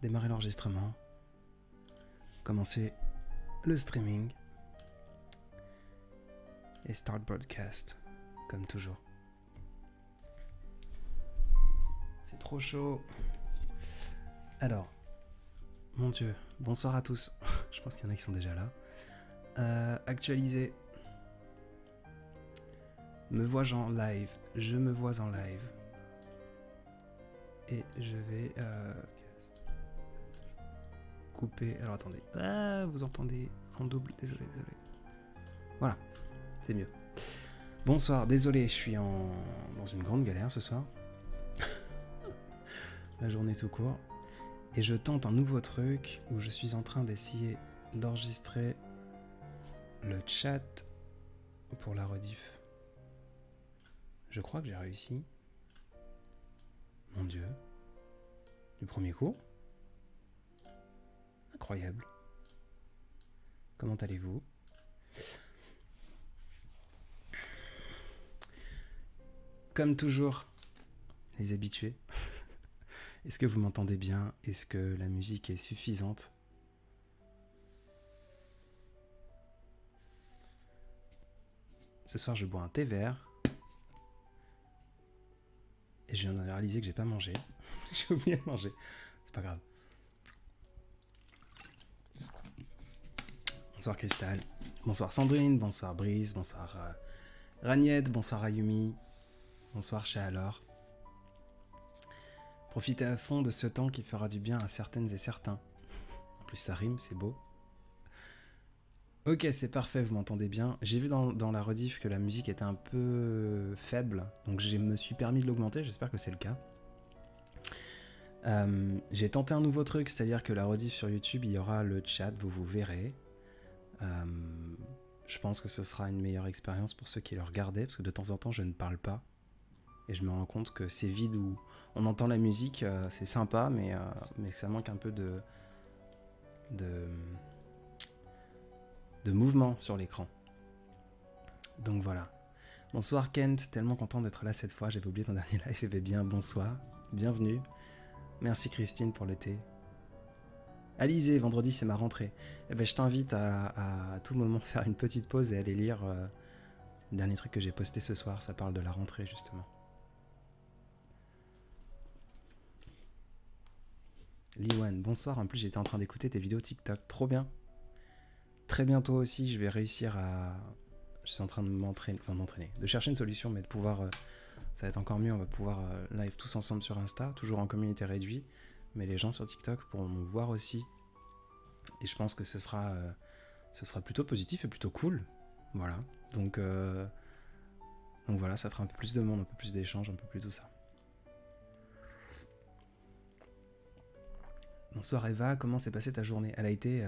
démarrer l'enregistrement, commencer le streaming et start broadcast, comme toujours. C'est trop chaud. Alors, mon Dieu, bonsoir à tous. Je pense qu'il y en a qui sont déjà là. Actualiser. Me vois-je en live? Je me vois en live. Et je vais couper. Alors attendez. Ah, vous entendez en double. Désolé. Voilà, c'est mieux. Bonsoir, désolé, je suis dans une grande galère ce soir. La journée tout court. Et je tente un nouveau truc où je suis en train d'essayer d'enregistrer le chat pour la rediff. Je crois que j'ai réussi. Mon Dieu. Du premier coup. Incroyable. Comment allez-vous? Comme toujours, les habitués. Est-ce que vous m'entendez bien? Est-ce que la musique est suffisante? Ce soir, je bois un thé vert. Et je viens de réaliser que j'ai pas mangé. J'ai oublié de manger. C'est pas grave. Bonsoir Cristal. Bonsoir Sandrine. Bonsoir Brise. Bonsoir Ragnette. Bonsoir Ayumi. Bonsoir Chalor. Profitez à fond de ce temps qui fera du bien à certaines et certains. En plus ça rime, c'est beau. Ok, c'est parfait, vous m'entendez bien. J'ai vu dans la rediff que la musique était un peu faible, donc je me suis permis de l'augmenter, j'espère que c'est le cas. J'ai tenté un nouveau truc, c'est-à-dire que la rediff sur YouTube, il y aura le chat, vous verrez. Je pense que ce sera une meilleure expérience pour ceux qui le regardaient, parce que de temps en temps, je ne parle pas. Et je me rends compte que ces vides où on entend la musique, c'est sympa, mais ça manque un peu de mouvement sur l'écran. Donc voilà. Bonsoir Kent, tellement content d'être là cette fois, j'avais oublié ton dernier live, et bien, bien bonsoir, bienvenue. Merci Christine pour le thé. Alizé, vendredi c'est ma rentrée. Eh ben, je t'invite à tout moment faire une petite pause et aller lire le dernier truc que j'ai posté ce soir, ça parle de la rentrée justement. Liwan, bonsoir, en plus j'étais en train d'écouter tes vidéos TikTok, trop bien. Très bientôt aussi, je vais réussir à... Je suis en train de m'entraîner, de chercher une solution, mais de pouvoir... ça va être encore mieux, on va pouvoir live tous ensemble sur Insta, toujours en communauté réduite, mais les gens sur TikTok pourront nous voir aussi. Et je pense que ce sera plutôt positif et plutôt cool. Voilà. Donc voilà, ça fera un peu plus de monde, un peu plus d'échanges, un peu plus tout ça. Bonsoir Eva, comment s'est passée ta journée? Elle a été...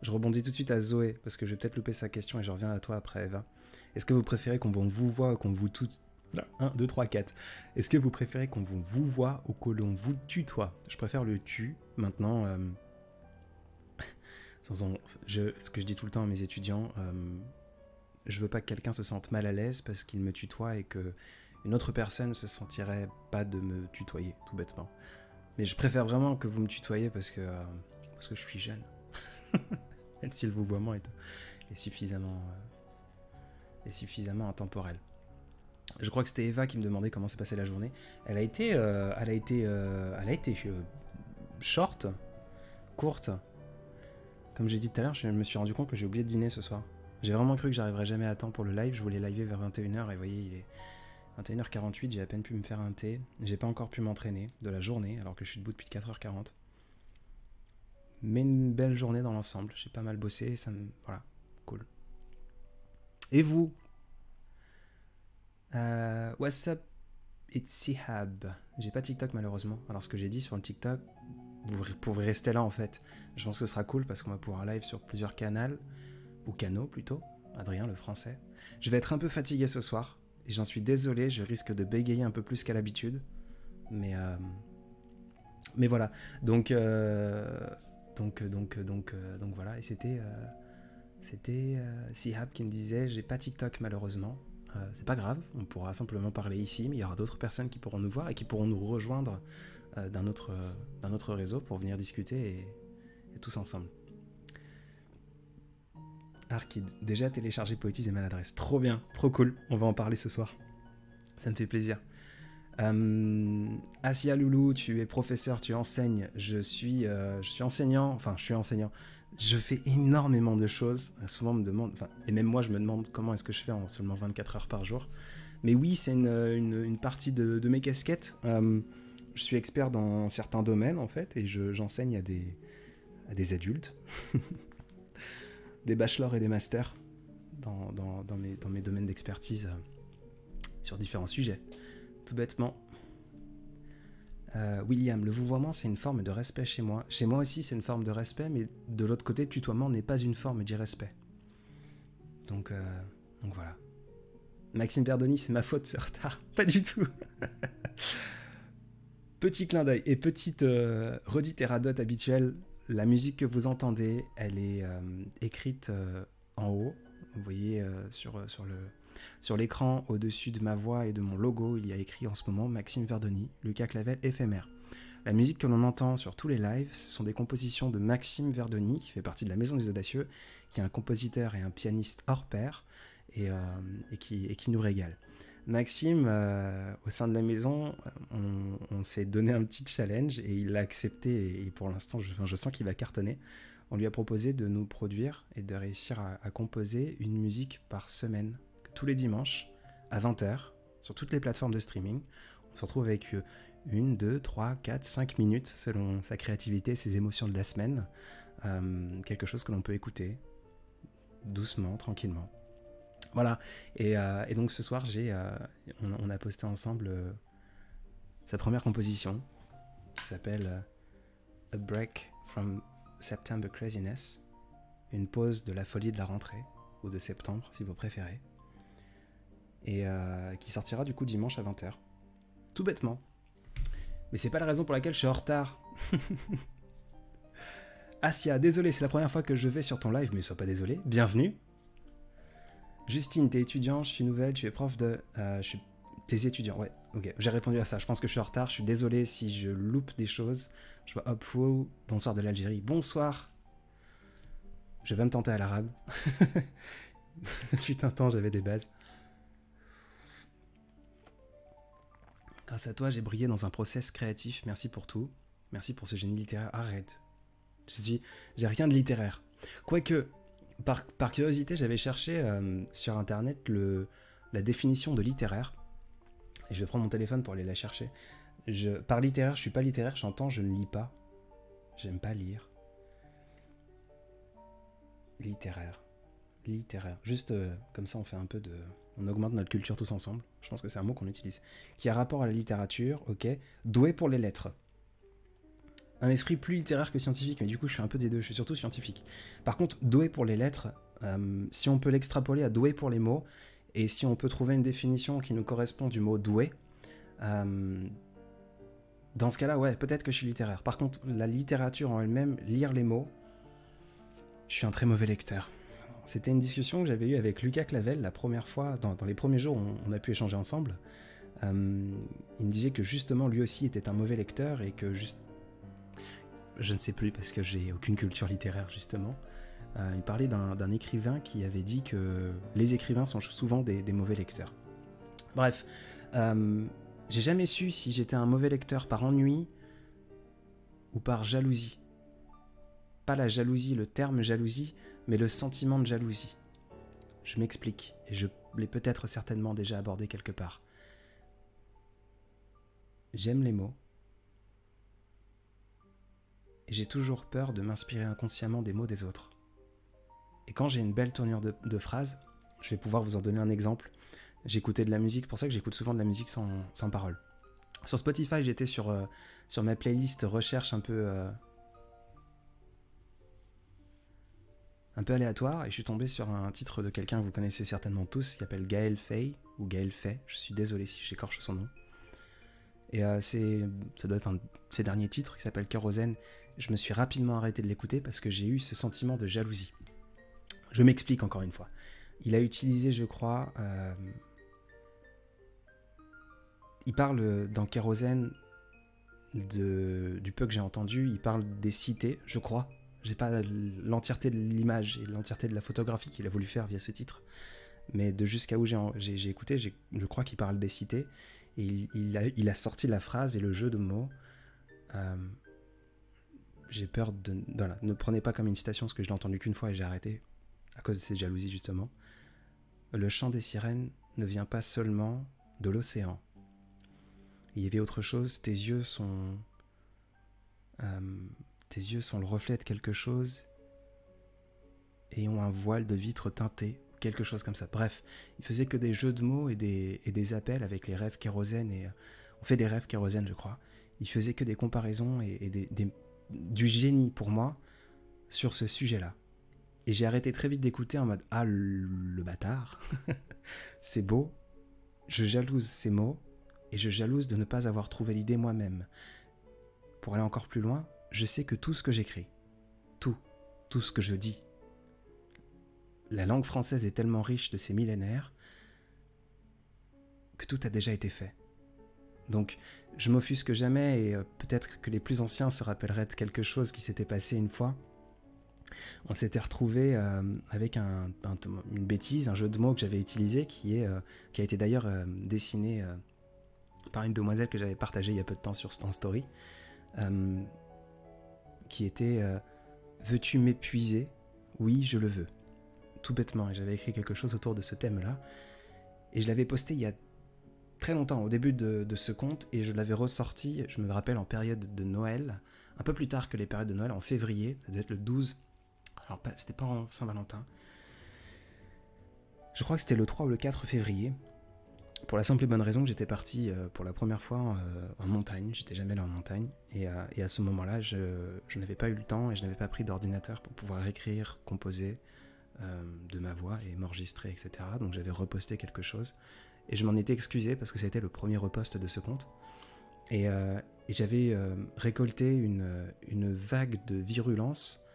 Je rebondis tout de suite à Zoé, parce que je vais peut-être louper sa question et je reviens à toi après Eva. Est-ce que vous préférez qu'on vous voit ou qu'on vous toutes... 1, 2, 3, 4. Est-ce que vous préférez qu'on vous voit ou que l'on vous tutoie? Je préfère le tu. Maintenant, ce que je dis tout le temps à mes étudiants, je veux pas que quelqu'un se sente mal à l'aise parce qu'il me tutoie et que une autre personne se sentirait pas de me tutoyer, tout bêtement. Mais je préfère vraiment que vous me tutoyez parce que je suis jeune. Même si le vouvoiement est suffisamment intemporel. Je crois que c'était Eva qui me demandait comment s'est passée la journée. Elle a été short, courte. Comme j'ai dit tout à l'heure, je me suis rendu compte que j'ai oublié de dîner ce soir. J'ai vraiment cru que j'arriverais jamais à temps pour le live. Je voulais liver vers 21h et vous voyez, il est 21h48, j'ai à peine pu me faire un thé. J'ai pas encore pu m'entraîner de la journée alors que je suis debout depuis 4h40. Mais une belle journée dans l'ensemble. J'ai pas mal bossé, voilà, cool. Et vous? What's up? It's Sihab. J'ai pas TikTok malheureusement. Alors ce que j'ai dit sur le TikTok, vous pourrez rester là en fait. Je pense que ce sera cool parce qu'on va pouvoir live sur plusieurs canaux, ou canaux plutôt. Adrien, le français. Je vais être un peu fatigué ce soir. Et j'en suis désolé, je risque de bégayer un peu plus qu'à l'habitude. Mais voilà. Donc voilà. Et c'était Sihab qui me disait, j'ai pas TikTok malheureusement. C'est pas grave, on pourra simplement parler ici, mais il y aura d'autres personnes qui pourront nous voir et qui pourront nous rejoindre d'un autre réseau pour venir discuter et tous ensemble. Arkid, déjà téléchargé Poétise et Maladresse. Trop bien, trop cool. On va en parler ce soir. Ça me fait plaisir. Asia Loulou, tu es professeur, tu enseignes. Je suis enseignant. Enfin, je suis enseignant. Je fais énormément de choses. Souvent, on me demande, et même moi, je me demande comment est-ce que je fais en seulement 24 heures par jour. Mais oui, c'est une partie de mes casquettes. Je suis expert dans certains domaines, en fait, et j'enseigne à des adultes. Des bachelors et des masters dans mes domaines d'expertise sur différents sujets. Tout bêtement. William, le vouvoiement, c'est une forme de respect chez moi. Chez moi aussi, c'est une forme de respect, mais de l'autre côté, le tutoiement n'est pas une forme d'irrespect. Donc voilà. Maxime Verdoni, c'est ma faute, c'est retard. Pas du tout. Petit clin d'œil et petite redite et radote habituelle. La musique que vous entendez, elle est écrite en haut. Vous voyez sur l'écran, au-dessus de ma voix et de mon logo, il y a écrit en ce moment Maxime Verdoni, Lucas Clavel, éphémère. La musique que l'on entend sur tous les lives, ce sont des compositions de Maxime Verdoni, qui fait partie de la Maison des Audacieux, qui est un compositeur et un pianiste hors pair, et qui nous régale. Maxime, au sein de la maison, on s'est donné un petit challenge et il l'a accepté et pour l'instant, je sens qu'il va cartonner. On lui a proposé de nous produire et de réussir à composer une musique par semaine, tous les dimanches, à 20h, sur toutes les plateformes de streaming. On se retrouve avec 1, 2, 3, 4, 5 minutes, selon sa créativité, ses émotions de la semaine. Quelque chose que l'on peut écouter, doucement, tranquillement. Voilà, et donc ce soir, on a posté ensemble sa première composition, qui s'appelle A Break from September Craziness, une pause de la folie de la rentrée, ou de septembre, si vous préférez, et qui sortira du coup dimanche à 20h. Tout bêtement. Mais c'est pas la raison pour laquelle je suis en retard. Asia, désolé, c'est la première fois que je vais sur ton live, mais sois pas désolé, bienvenue. Justine, t'es étudiant, je suis nouvelle, tu es prof de... T'es étudiant, ouais, ok, j'ai répondu à ça, je pense que je suis en retard, je suis désolé si je loupe des choses. Je vois Hopful, bonsoir de l'Algérie, bonsoir. Je vais me tenter à l'arabe. Putain, temps, j'avais des bases. Grâce à toi, j'ai brillé dans un process créatif, merci pour tout. Merci pour ce génie littéraire, arrête. J'ai rien de littéraire. Quoique... Par curiosité, j'avais cherché sur internet la définition de littéraire. Et je vais prendre mon téléphone pour aller la chercher. Par littéraire, je suis pas littéraire, j'entends, je ne lis pas. J'aime pas lire. Littéraire. Juste comme ça, on fait un peu de... On augmente notre culture tous ensemble. Je pense que c'est un mot qu'on utilise. Qui a rapport à la littérature, ok. Doué pour les lettres. Un esprit plus littéraire que scientifique, mais du coup je suis un peu des deux, je suis surtout scientifique. Par contre, doué pour les lettres, si on peut l'extrapoler à doué pour les mots, et si on peut trouver une définition qui nous correspond du mot doué, dans ce cas-là, ouais, peut-être que je suis littéraire. Par contre, la littérature en elle-même, lire les mots, je suis un très mauvais lecteur. C'était une discussion que j'avais eue avec Lucas Clavel la première fois, dans les premiers jours où on a pu échanger ensemble. Il me disait que justement, lui aussi était un mauvais lecteur, et que je ne sais plus parce que j'ai aucune culture littéraire justement. Il parlait d'un écrivain qui avait dit que les écrivains sont souvent des mauvais lecteurs. Bref, j'ai jamais su si j'étais un mauvais lecteur par ennui ou par jalousie. Pas la jalousie, le terme jalousie, mais le sentiment de jalousie. Je m'explique, et je l'ai peut-être certainement déjà abordé quelque part. J'aime les mots. Et j'ai toujours peur de m'inspirer inconsciemment des mots des autres. Et quand j'ai une belle tournure de phrases, je vais pouvoir vous en donner un exemple. J'écoutais de la musique, pour ça que j'écoute souvent de la musique sans parole. Sur Spotify, j'étais sur ma playlist recherche un peu aléatoire, et je suis tombé sur un titre de quelqu'un que vous connaissez certainement tous, qui s'appelle Gaël Faye, ou Gaël Faye, je suis désolé si j'écorche son nom. Et ça doit être un de ses derniers titres, qui s'appelle Kérosène. Je me suis rapidement arrêté de l'écouter parce que j'ai eu ce sentiment de jalousie. Je m'explique encore une fois. Il a utilisé, je crois... il parle dans Kérosène du peu que j'ai entendu, il parle des cités, je crois. J'ai pas l'entièreté de l'image et l'entièreté de la photographie qu'il a voulu faire via ce titre. Mais de jusqu'à où j'ai écouté, je crois qu'il parle des cités. Et il a sorti la phrase et le jeu de mots. J'ai peur de... Voilà, ne prenez pas comme une citation, parce que je l'ai entendu qu'une fois et j'ai arrêté, à cause de cette jalousie justement. Le chant des sirènes ne vient pas seulement de l'océan. Il y avait autre chose, tes yeux sont le reflet de quelque chose et ont un voile de vitre teinté, quelque chose comme ça. Bref, il faisait que des jeux de mots et des appels avec les rêves kérosène. On fait des rêves kérosène, je crois. Il faisait que des comparaisons et du génie pour moi sur ce sujet-là. Et j'ai arrêté très vite d'écouter en mode « Ah, le bâtard, c'est beau, je jalouse ces mots et je jalouse de ne pas avoir trouvé l'idée moi-même. » Pour aller encore plus loin, je sais que tout ce que j'écris, tout ce que je dis, la langue française est tellement riche de ces millénaires que tout a déjà été fait. Donc, je m'offusque jamais et peut-être que les plus anciens se rappelleraient de quelque chose qui s'était passé une fois. On s'était retrouvé avec une bêtise, un jeu de mots que j'avais utilisé qui a été d'ailleurs dessiné par une demoiselle que j'avais partagé il y a peu de temps en story, qui était veux-tu m'épuiser? Oui, je le veux. Tout bêtement, et j'avais écrit quelque chose autour de ce thème-là, et je l'avais posté il y a très longtemps, au début de ce compte, et je l'avais ressorti, je me rappelle, en période de Noël, un peu plus tard que les périodes de Noël, en février, ça devait être le 12, alors c'était pas en Saint-Valentin, je crois que c'était le 3 ou le 4 février, pour la simple et bonne raison que j'étais parti pour la première fois en montagne, j'étais jamais allé en montagne, et à ce moment-là, je n'avais pas eu le temps, et je n'avais pas pris d'ordinateur pour pouvoir écrire, composer de ma voix, et m'enregistrer, etc. Donc j'avais reposté quelque chose, et je m'en étais excusé parce que c'était le premier repost de ce compte. Et j'avais récolté une vague de virulence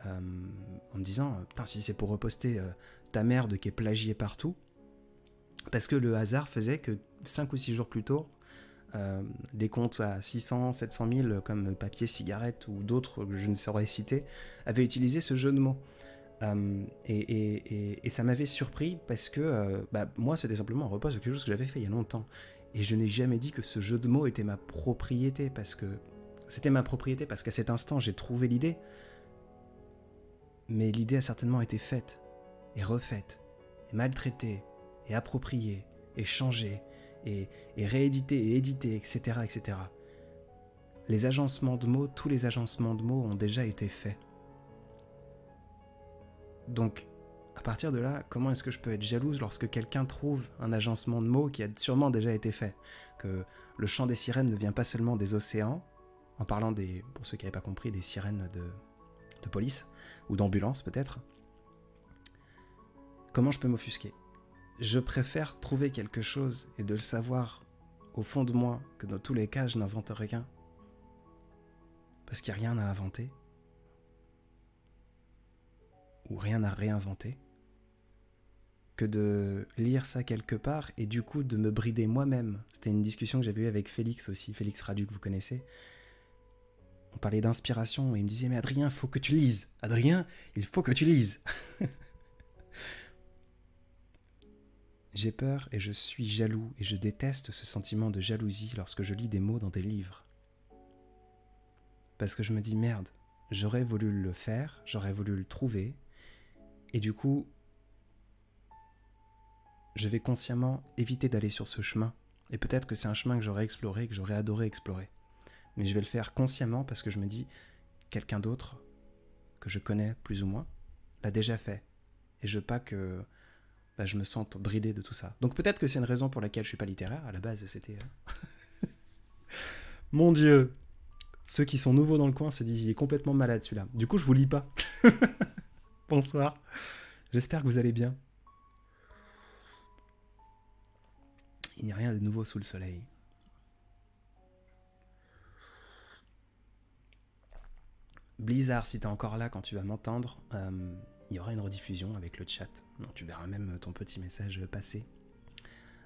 en me disant « Putain, si c'est pour reposter ta merde qui est plagiée partout », parce que le hasard faisait que 5 ou 6 jours plus tôt, des comptes à 600, 700 000 comme Papier Cigarette ou d'autres que je ne saurais citer avaient utilisé ce jeu de mots. Et ça m'avait surpris parce que moi c'était simplement un repost de quelque chose que j'avais fait il y a longtemps et je n'ai jamais dit que ce jeu de mots était ma propriété, parce que c'était ma propriété parce qu'à cet instant j'ai trouvé l'idée, mais l'idée a certainement été faite et refaite et maltraitée et appropriée et changée et rééditée et éditée, etc., etc. Les agencements de mots, tous les agencements de mots ont déjà été faits. Donc, à partir de là, comment est-ce que je peux être jalouse lorsque quelqu'un trouve un agencement de mots qui a sûrement déjà été fait? Que le chant des sirènes ne vient pas seulement des océans, en parlant pour ceux qui n'avaient pas compris, des sirènes de police, ou d'ambulance peut-être. Comment je peux m'offusquer? Je préfère trouver quelque chose et de le savoir au fond de moi que dans tous les cas je n'invente rien. Parce qu'il n'y a rien à inventer. Ou rien à réinventer, que de lire ça quelque part et du coup de me brider moi-même. C'était une discussion que j'avais eue avec Félix aussi, Félix Radu que vous connaissez. On parlait d'inspiration et il me disait « Mais Adrien, faut que tu lises. Adrien, il faut que tu lises. » J'ai peur et je suis jaloux et je déteste ce sentiment de jalousie lorsque je lis des mots dans des livres. Parce que je me dis « Merde, j'aurais voulu le faire, j'aurais voulu le trouver. » Et du coup, je vais consciemment éviter d'aller sur ce chemin. Et peut-être que c'est un chemin que j'aurais exploré, que j'aurais adoré explorer. Mais je vais le faire consciemment parce que je me dis, quelqu'un d'autre, que je connais plus ou moins, l'a déjà fait. Et je veux pas que je me sente bridé de tout ça. Donc peut-être que c'est une raison pour laquelle je suis pas littéraire. À la base, c'était... Mon Dieu! Ceux qui sont nouveaux dans le coin se disent, il est complètement malade celui-là. Du coup, je vous lis pas. Bonsoir, j'espère que vous allez bien. Il n'y a rien de nouveau sous le soleil. Blizzard, si t'es encore là quand tu vas m'entendre, il y aura une rediffusion avec le chat. Donc tu verras même ton petit message passer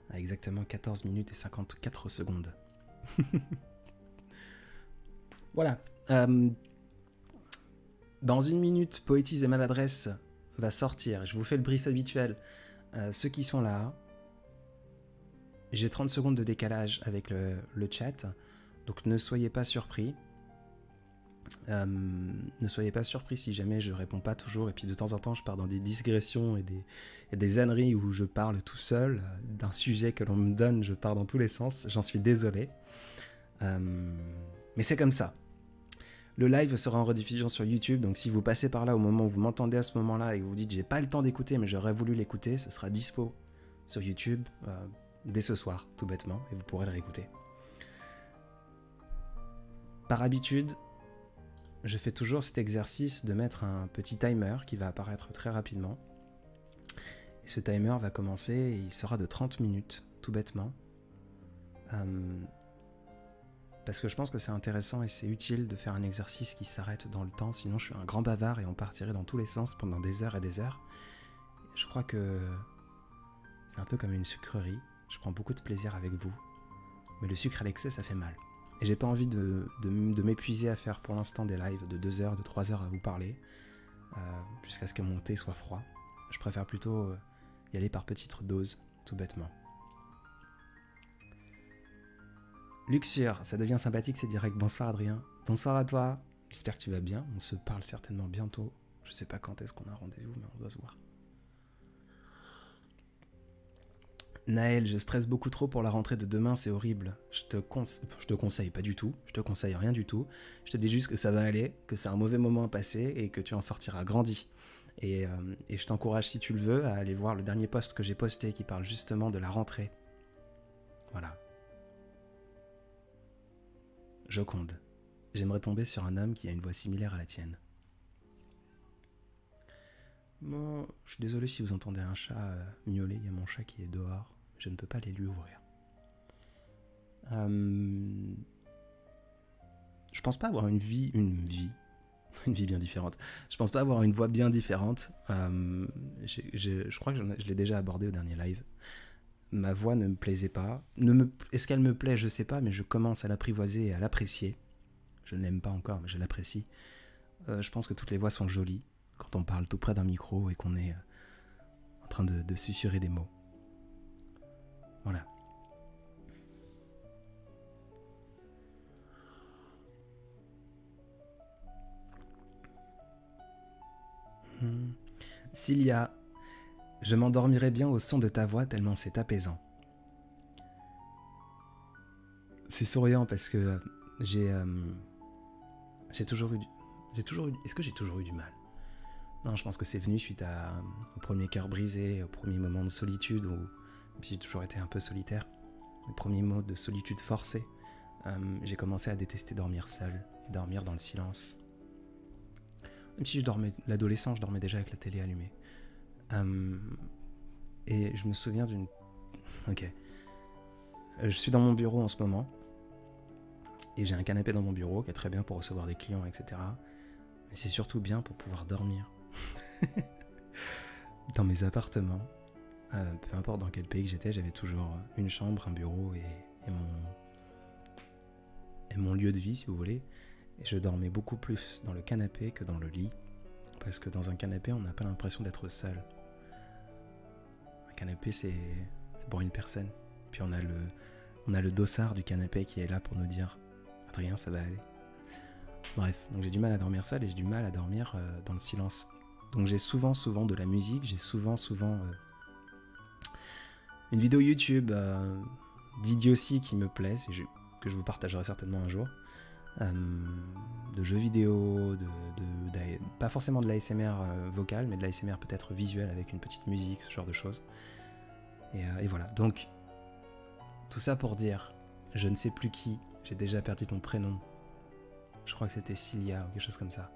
à exactement 14 minutes et 54 secondes. Voilà. Dans une minute, Poétise et Maladresse va sortir. Je vous fais le brief habituel. Ceux qui sont là, j'ai 30 secondes de décalage avec le chat, donc ne soyez pas surpris. Ne soyez pas surpris si jamais je réponds pas toujours, et puis de temps en temps je pars dans des digressions et des âneries où je parle tout seul d'un sujet que l'on me donne, je pars dans tous les sens, j'en suis désolé. Mais c'est comme ça. Le live sera en rediffusion sur YouTube, donc si vous passez par là au moment où vous m'entendez à ce moment-là et que vous vous dites j'ai pas le temps d'écouter mais j'aurais voulu l'écouter, ce sera dispo sur YouTube dès ce soir, tout bêtement, et vous pourrez le réécouter. Par habitude, je fais toujours cet exercice de mettre un petit timer qui va apparaître très rapidement. Et ce timer va commencer et il sera de 30 minutes, tout bêtement. Parce que je pense que c'est intéressant et c'est utile de faire un exercice qui s'arrête dans le temps, sinon je suis un grand bavard et on partirait dans tous les sens pendant des heures et des heures. Je crois que c'est un peu comme une sucrerie, je prends beaucoup de plaisir avec vous, mais le sucre à l'excès ça fait mal. Et j'ai pas envie de m'épuiser à faire pour l'instant des lives de 2 heures, de 3 heures à vous parler, jusqu'à ce que mon thé soit froid. Je préfère plutôt y aller par petites doses, tout bêtement. Luxure, ça devient sympathique, c'est direct. Bonsoir Adrien. Bonsoir à toi. J'espère que tu vas bien. On se parle certainement bientôt. Je sais pas quand est-ce qu'on a rendez-vous, mais on doit se voir. Naël, je stresse beaucoup trop pour la rentrée de demain, c'est horrible. Je te conseille pas du tout. Je te conseille rien du tout. Je te dis juste que ça va aller, que c'est un mauvais moment à passer et que tu en sortiras grandi. Et je t'encourage, si tu le veux, à aller voir le dernier post que j'ai posté qui parle justement de la rentrée. Voilà. Joconde. J'aimerais tomber sur un homme qui a une voix similaire à la tienne. Bon, je suis désolé si vous entendez un chat miauler, il y a mon chat qui est dehors. Je ne peux pas les lui ouvrir. Je pense pas avoir une vie bien différente. Je pense pas avoir une voix bien différente. Je crois que je l'ai déjà abordé au dernier live. Ma voix ne me plaisait pas. Est-ce qu'elle me plaît? Je sais pas, mais je commence à l'apprivoiser et à l'apprécier. Je ne l'aime pas encore, mais je l'apprécie. Je pense que toutes les voix sont jolies quand on parle tout près d'un micro et qu'on est en train de susurrer des mots. Voilà. Cilia, je m'endormirai bien au son de ta voix tellement c'est apaisant. C'est souriant parce que j'ai toujours eu... Est-ce que j'ai toujours eu du mal? Non, je pense que c'est venu suite au premier cœur brisé, au premier moment de solitude, où j'ai toujours été un peu solitaire. Les premiers mots de solitude forcée. J'ai commencé à détester dormir seul, et dormir dans le silence. Même si l'adolescent, je dormais déjà avec la télé allumée. Et je me souviens d'une... Ok. Je suis dans mon bureau en ce moment. Et j'ai un canapé dans mon bureau qui est très bien pour recevoir des clients, etc. Mais c'est surtout bien pour pouvoir dormir. Dans mes appartements, peu importe dans quel pays que j'étais, j'avais toujours une chambre, un bureau et mon lieu de vie, si vous voulez. Et je dormais beaucoup plus dans le canapé que dans le lit. Parce que dans un canapé, on n'a pas l'impression d'être seul. Un canapé, c'est pour une personne. Puis on a le dossard du canapé qui est là pour nous dire « Adrien, ça va aller ». Bref, donc j'ai du mal à dormir seul et j'ai du mal à dormir dans le silence. Donc j'ai souvent de la musique, j'ai souvent une vidéo YouTube d'idiotie qui me plaît, que je vous partagerai certainement un jour. De jeux vidéo, pas forcément de l'ASMR vocal, mais de l'ASMR peut-être visuel avec une petite musique, ce genre de choses. Et voilà, donc tout ça pour dire, je ne sais plus qui, j'ai déjà perdu ton prénom. Je crois que c'était Cilia ou quelque chose comme ça.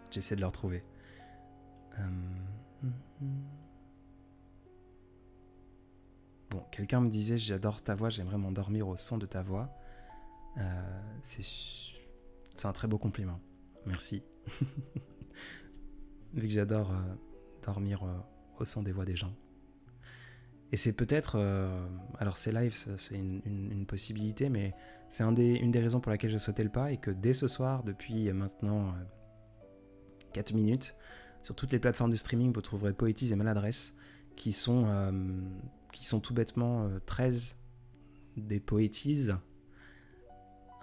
J'essaie de le retrouver. Bon, quelqu'un me disait j'adore ta voix, j'aimerais m'endormir au son de ta voix. C'est un très beau compliment. Merci. Vu que j'adore dormir au son des voix des gens. Et c'est peut-être... alors ces lives, c'est une possibilité, mais c'est une des raisons pour laquelle j'ai sauté le pas, et que dès ce soir, depuis maintenant 4 minutes, sur toutes les plateformes de streaming, vous trouverez Poétise et Maladresse, qui sont tout bêtement 13 des poétises,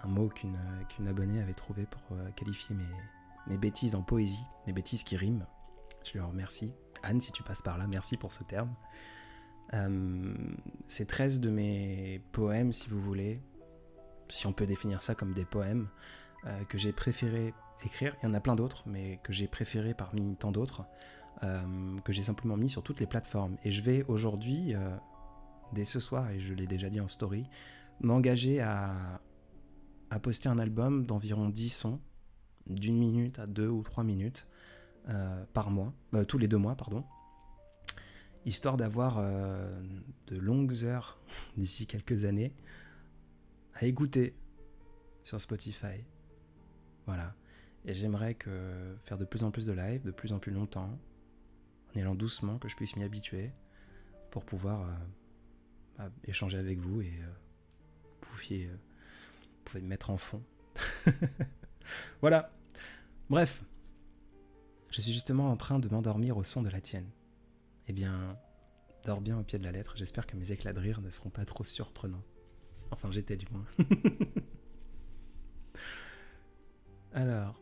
un mot qu'une abonnée avait trouvé pour qualifier mes bêtises en poésie, mes bêtises qui riment. Je lui en remercie. Anne, si tu passes par là, merci pour ce terme. C'est 13 de mes poèmes, si vous voulez, si on peut définir ça comme des poèmes, que j'ai préféré écrire. Il y en a plein d'autres, mais que j'ai préféré parmi tant d'autres, que j'ai simplement mis sur toutes les plateformes. Et je vais aujourd'hui, dès ce soir, et je l'ai déjà dit en story, m'engager à poster un album d'environ 10 sons, d'1 minute à 2 ou 3 minutes par mois, tous les 2 mois, pardon, histoire d'avoir de longues heures d'ici quelques années à écouter sur Spotify. Voilà. Et j'aimerais faire de plus en plus de live, de plus en plus longtemps, en y allant doucement, que je puisse m'y habituer, pour pouvoir échanger avec vous et vous pouvez me mettre en fond. Voilà. Bref. Je suis justement en train de m'endormir au son de la tienne. Eh bien, dors bien au pied de la lettre. J'espère que mes éclats de rire ne seront pas trop surprenants. Enfin, j'étais du moins. Alors.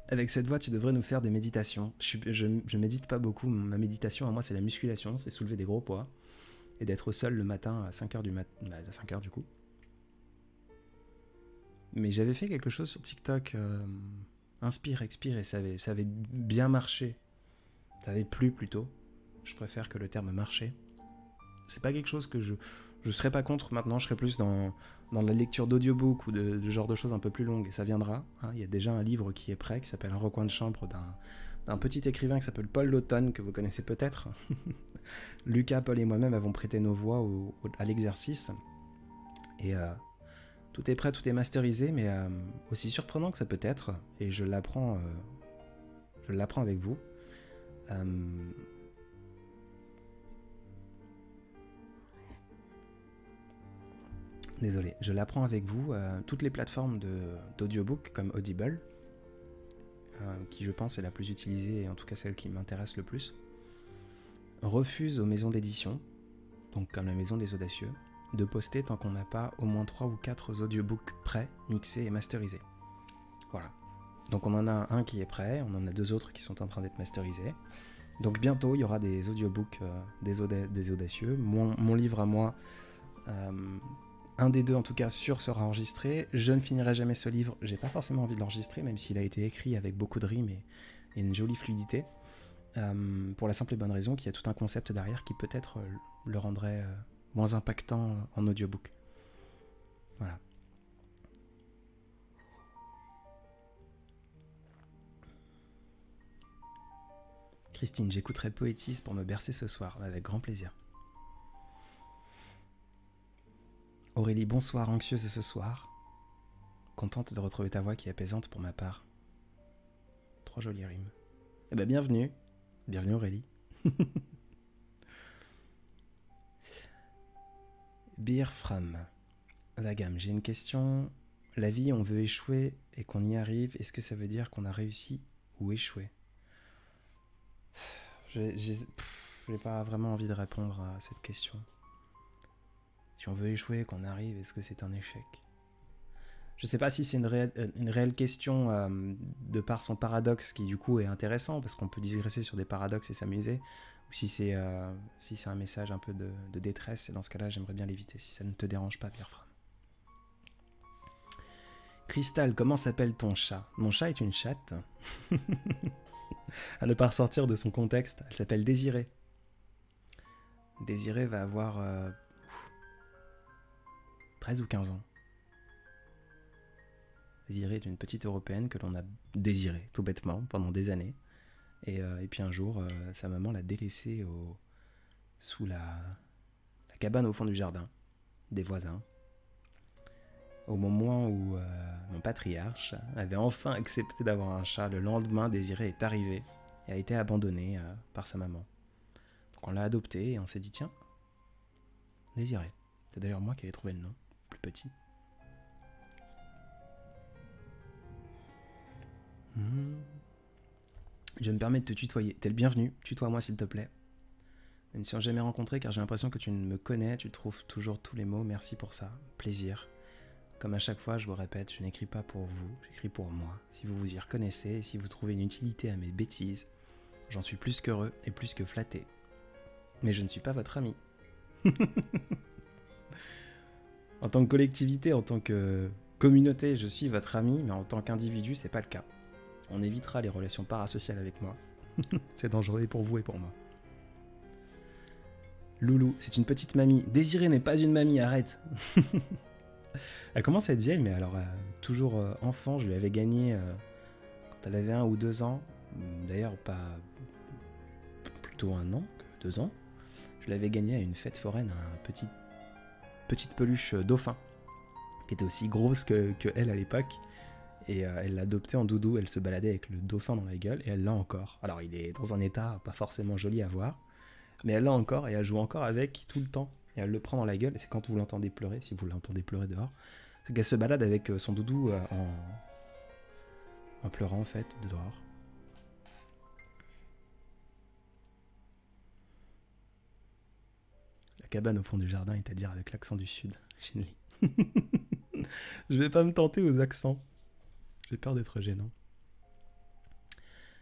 Avec cette voix, tu devrais nous faire des méditations. Je médite pas beaucoup. Ma méditation, à moi, c'est la musculation. C'est soulever des gros poids. Et d'être seul le matin à 5h du matin. À 5h du coup. Mais j'avais fait quelque chose sur TikTok. Inspire, expire. Et ça avait bien marché. Ça avait plu plutôt. Je préfère que le terme marcher. C'est pas quelque chose que je serais pas contre. Maintenant, je serais plus dans la lecture d'audiobook ou de genre de choses un peu plus longues. Et ça viendra. Hein. Il y a déjà un livre qui est prêt, qui s'appelle Un recoin de chambre d'un petit écrivain qui s'appelle Paul Laughton, que vous connaissez peut-être. Lucas, Paul et moi-même avons prêté nos voix à l'exercice. Et tout est prêt, tout est masterisé, mais aussi surprenant que ça peut être. Et je l'apprends avec vous. Désolé, je l'apprends avec vous. Toutes les plateformes d'audiobook comme Audible, qui je pense est la plus utilisée et en tout cas celle qui m'intéresse le plus, refusent aux maisons d'édition, donc comme la Maison des Audacieux, de poster tant qu'on n'a pas au moins 3 ou 4 audiobooks prêts, mixés et masterisés. Voilà. Donc on en a un qui est prêt, on en a 2 autres qui sont en train d'être masterisés. Donc bientôt il y aura des audiobooks des Audacieux. Mon livre à moi, un des 2 en tout cas sûr, sera enregistré. Je ne finirai jamais ce livre, j'ai pas forcément envie de l'enregistrer, même s'il a été écrit avec beaucoup de rimes et une jolie fluidité. Pour la simple et bonne raison qu'il y a tout un concept derrière qui peut-être le rendrait moins impactant en audiobook. Voilà. Christine, j'écouterai Poétise pour me bercer ce soir, avec grand plaisir. Aurélie, bonsoir, anxieuse ce soir. Contente de retrouver ta voix qui est apaisante pour ma part. 3 jolies rimes. Eh ben bienvenue. Bienvenue Aurélie. Beer Fram. La gamme, j'ai une question. La vie, on veut échouer et qu'on y arrive. Est-ce que ça veut dire qu'on a réussi ou échoué? J'ai pas vraiment envie de répondre à cette question. Si on veut échouer et qu'on arrive, est-ce que c'est un échec? Je sais pas si c'est une réelle question de par son paradoxe qui du coup est intéressant parce qu'on peut digresser sur des paradoxes et s'amuser, ou si c'est un message un peu de détresse, et dans ce cas-là j'aimerais bien l'éviter si ça ne te dérange pas, Pierre Fram. Cristal, comment s'appelle ton chat? Mon chat est une chatte. À ne pas ressortir de son contexte, elle s'appelle Désirée. Désirée va avoir 13 ou 15 ans. Désirée est une petite européenne que l'on a désirée, tout bêtement, pendant des années. Et puis un jour, sa maman l'a délaissée sous la cabane au fond du jardin des voisins. Au moment où mon patriarche avait enfin accepté d'avoir un chat, le lendemain, Désirée est arrivée et a été abandonnée par sa maman. Donc on l'a adopté et on s'est dit tiens, Désiré. C'est d'ailleurs moi qui avais trouvé le nom, plus petit. Je me permets de te tutoyer. T'es le bienvenu, tutoie-moi s'il te plaît. Même si on n'a jamais rencontré, car j'ai l'impression que tu me connais, tu trouves toujours tous les mots, merci pour ça, plaisir. Comme à chaque fois, je vous répète, je n'écris pas pour vous, j'écris pour moi. Si vous vous y reconnaissez et si vous trouvez une utilité à mes bêtises, j'en suis plus qu'heureux et plus que flatté. Mais je ne suis pas votre ami. En tant que collectivité, en tant que communauté, je suis votre ami, mais en tant qu'individu, c'est pas le cas. On évitera les relations parasociales avec moi. C'est dangereux et pour vous et pour moi. Loulou, c'est une petite mamie. Désirée n'est pas une mamie, arrête. Elle commence à être vieille, mais alors toujours enfant, je lui avais gagné quand elle avait 1 ou 2 ans. D'ailleurs, pas plutôt 1 an que 2 ans. Je l'avais gagné à une fête foraine, petite peluche dauphin, qui était aussi grosse que elle à l'époque. Et elle l'a adopté en doudou, elle se baladait avec le dauphin dans la gueule, et elle l'a encore. Alors il est dans un état pas forcément joli à voir, mais elle l'a encore, et elle joue encore avec tout le temps. Et elle le prend dans la gueule, et c'est quand vous l'entendez pleurer, si vous l'entendez pleurer dehors, c'est qu'elle se balade avec son doudou en pleurant en fait, dehors. La cabane au fond du jardin, est à dire avec l'accent du sud, Shinli. Je vais pas me tenter aux accents. J'ai peur d'être gênant.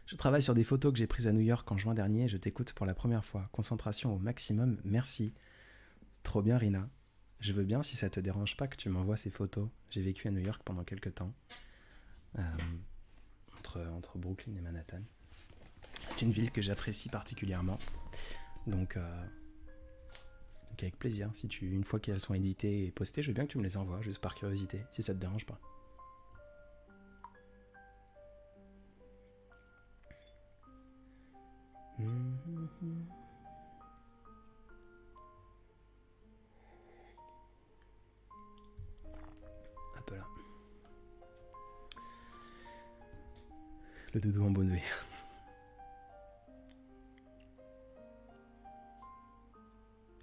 Je travaille sur des photos que j'ai prises à New York en juin dernier et je t'écoute pour la première fois. Concentration au maximum, merci. Trop bien Rina. Je veux bien si ça te dérange pas que tu m'envoies ces photos. J'ai vécu à New York pendant quelques temps. Entre Brooklyn et Manhattan. C'est une ville que j'apprécie particulièrement. Donc avec plaisir. Si une fois qu'elles sont éditées et postées, je veux bien que tu me les envoies, juste par curiosité, si ça te dérange pas. Hop là. Le doudou en bonnet.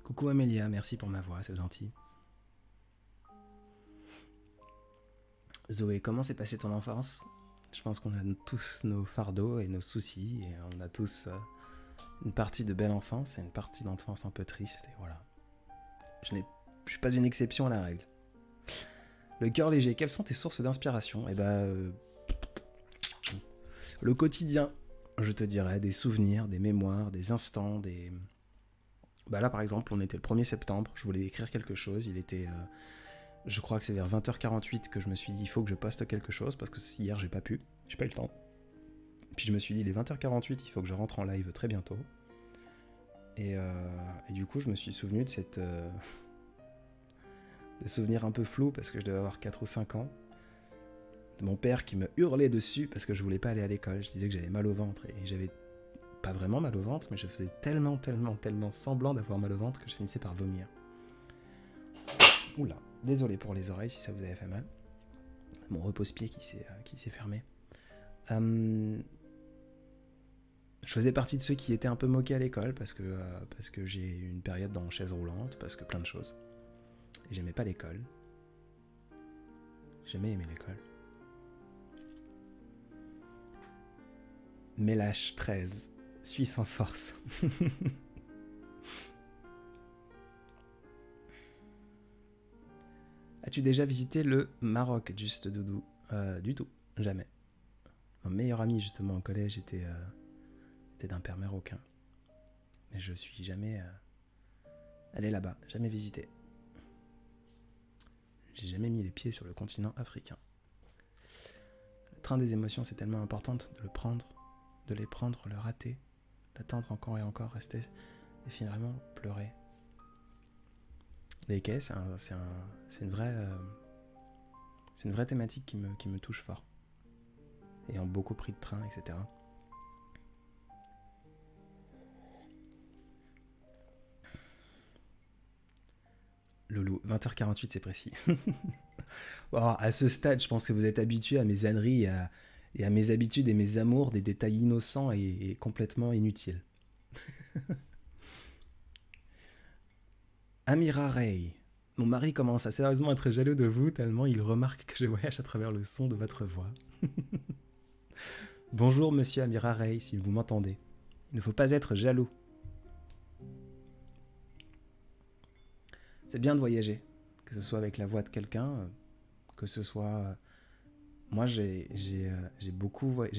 Coucou Amélia, merci pour ma voix, c'est gentil. Zoé, comment s'est passée ton enfance? Je pense qu'on a tous nos fardeaux et nos soucis, et on a tous une partie de belle enfance et une partie d'enfance un peu triste, et voilà. Je suis pas une exception à la règle. Le cœur léger, quelles sont tes sources d'inspiration? Eh ben, le quotidien, je te dirais, des souvenirs, des mémoires, des instants, des... Bah là par exemple, on était le 1er septembre, je voulais écrire quelque chose, il était... je crois que c'est vers 20h48 que je me suis dit il faut que je poste quelque chose, parce que hier j'ai pas eu le temps. Puis je me suis dit il est 20h48, il faut que je rentre en live très bientôt. Et du coup je me suis souvenu de cette... de souvenirs un peu flous, parce que je devais avoir 4 ou 5 ans. De mon père qui me hurlait dessus parce que je voulais pas aller à l'école, je disais que j'avais mal au ventre, et j'avais pas vraiment mal au ventre, mais je faisais tellement semblant d'avoir mal au ventre que je finissais par vomir. Oula, désolé pour les oreilles si ça vous avait fait mal. Mon repose-pied qui s'est fermé. Je faisais partie de ceux qui étaient un peu moqués à l'école parce que j'ai eu une période dans chaise roulante, parce que plein de choses. Et j'aimais pas l'école. J'ai jamais aimé l'école. Mélache 13, suis sans force. As-tu déjà visité le Maroc, juste doudou? Du tout, jamais. Mon meilleur ami justement au collège était d'un père marocain. Mais je suis jamais allé là-bas, jamais visité. J'ai jamais mis les pieds sur le continent africain. Le train des émotions, c'est tellement important de le prendre, de les prendre, le rater, l'attendre encore et encore, rester et finalement pleurer. Les quais, c'est une vraie thématique qui me touche fort. Ayant beaucoup pris de train, etc. Loulou, 20h48, c'est précis. Bon, à ce stade, je pense que vous êtes habitué à mes âneries et à mes habitudes et mes amours, des détails innocents et complètement inutiles. Amira Ray. Mon mari commence à sérieusement être jaloux de vous, tellement il remarque que je voyage à travers le son de votre voix. Bonjour monsieur Amira Ray, si vous m'entendez. Il ne faut pas être jaloux. C'est bien de voyager, que ce soit avec la voix de quelqu'un, que ce soit... Moi, j'ai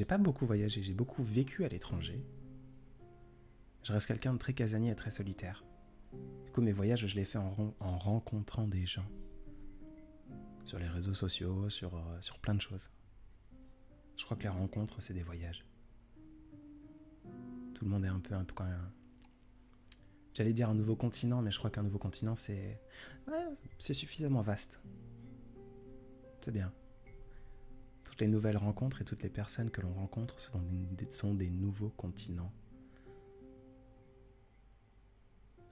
pas beaucoup voyagé, j'ai beaucoup vécu à l'étranger. Je reste quelqu'un de très casanier et très solitaire. Du coup, mes voyages, je les fais en rencontrant des gens. Sur les réseaux sociaux, sur plein de choses. Je crois que les rencontres, c'est des voyages. Tout le monde est un peu quand même... J'allais dire un nouveau continent, mais je crois qu'un nouveau continent, c'est suffisamment vaste. C'est bien. Toutes les nouvelles rencontres et toutes les personnes que l'on rencontre sont des nouveaux continents.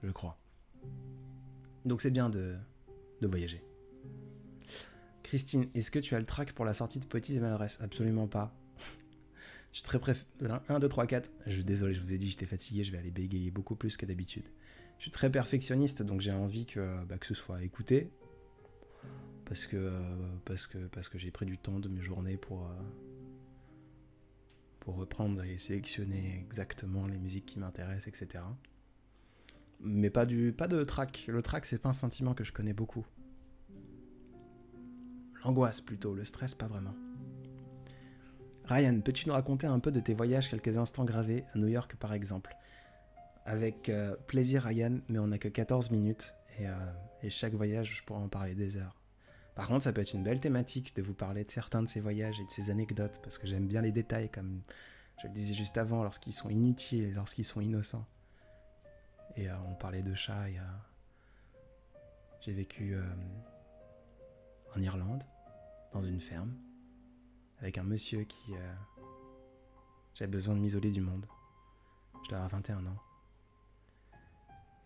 Je crois. Donc c'est bien de voyager. Christine, est-ce que tu as le track pour la sortie de Poétise et Maladresse? Absolument pas. Je suis très 1, 2, 3, 4. Désolé, je vous ai dit, j'étais fatigué, je vais aller bégayer beaucoup plus que d'habitude. Je suis très perfectionniste, donc j'ai envie que ce soit écouté. Parce que j'ai pris du temps de mes journées pour reprendre et sélectionner exactement les musiques qui m'intéressent, etc. Mais pas de track. Le track, c'est pas un sentiment que je connais beaucoup. L'angoisse plutôt, le stress pas vraiment. Ryan, peux-tu nous raconter un peu de tes voyages, quelques instants gravés à New York par exemple? Avec plaisir Ryan, mais on n'a que 14 minutes et chaque voyage, je pourrais en parler des heures. Par contre, ça peut être une belle thématique de vous parler de certains de ces voyages et de ces anecdotes, parce que j'aime bien les détails, comme je le disais juste avant, lorsqu'ils sont inutiles et lorsqu'ils sont innocents. Et on parlait de chats, j'ai vécu en Irlande, dans une ferme, avec un monsieur qui... j'avais besoin de m'isoler du monde. Je devais avoir 21 ans.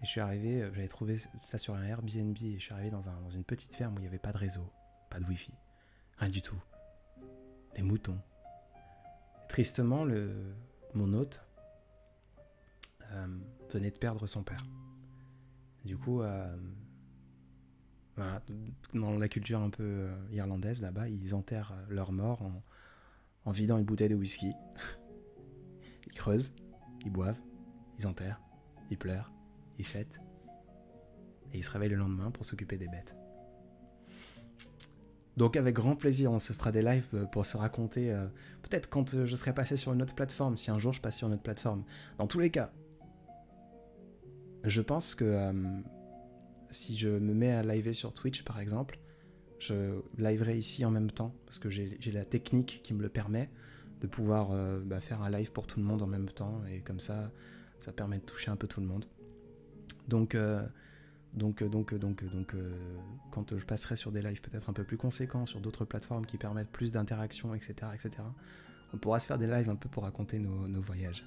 Et je suis arrivé, j'avais trouvé ça sur un Airbnb, et je suis arrivé dans une petite ferme où il n'y avait pas de réseau, pas de wifi, rien du tout. Des moutons. Et tristement, mon hôte venait de perdre son père. Du coup, voilà, dans la culture un peu irlandaise, là-bas, ils enterrent leurs morts en vidant une bouteille de whisky. Ils creusent, ils boivent, ils enterrent, ils pleurent, ils fêtent, et ils se réveillent le lendemain pour s'occuper des bêtes. Donc avec grand plaisir, on se fera des lives pour se raconter, peut-être quand je serai passé sur une autre plateforme, si un jour je passe sur une autre plateforme. Dans tous les cas, je pense que si je me mets à liver sur Twitch par exemple, je liverai ici en même temps, parce que j'ai la technique qui me le permet, de pouvoir faire un live pour tout le monde en même temps, et comme ça permet de toucher un peu tout le monde. Donc quand je passerai sur des lives peut-être un peu plus conséquents, sur d'autres plateformes qui permettent plus d'interaction, etc., on pourra se faire des lives un peu pour raconter nos voyages.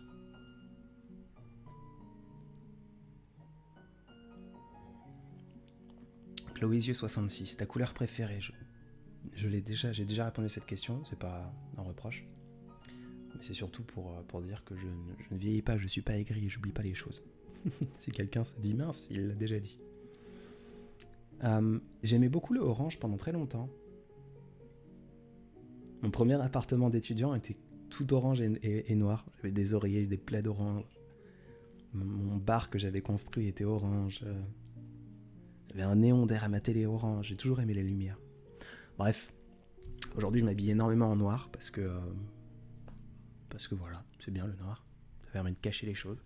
Chloésieux66, ta couleur préférée? J'ai déjà répondu à cette question, c'est pas un reproche. Mais c'est surtout pour dire que je ne vieillis pas, je suis pas aigri et j'oublie pas les choses. Si quelqu'un se dit mince, il l'a déjà dit. J'aimais beaucoup le orange pendant très longtemps. Mon premier appartement d'étudiant était tout orange et noir. J'avais des oreillers, des plaids orange. Mon bar que j'avais construit était orange. J'avais un néon derrière ma télé orange. J'ai toujours aimé les lumières. Bref, aujourd'hui je m'habille énormément en noir parce que voilà, c'est bien le noir. Ça permet de cacher les choses.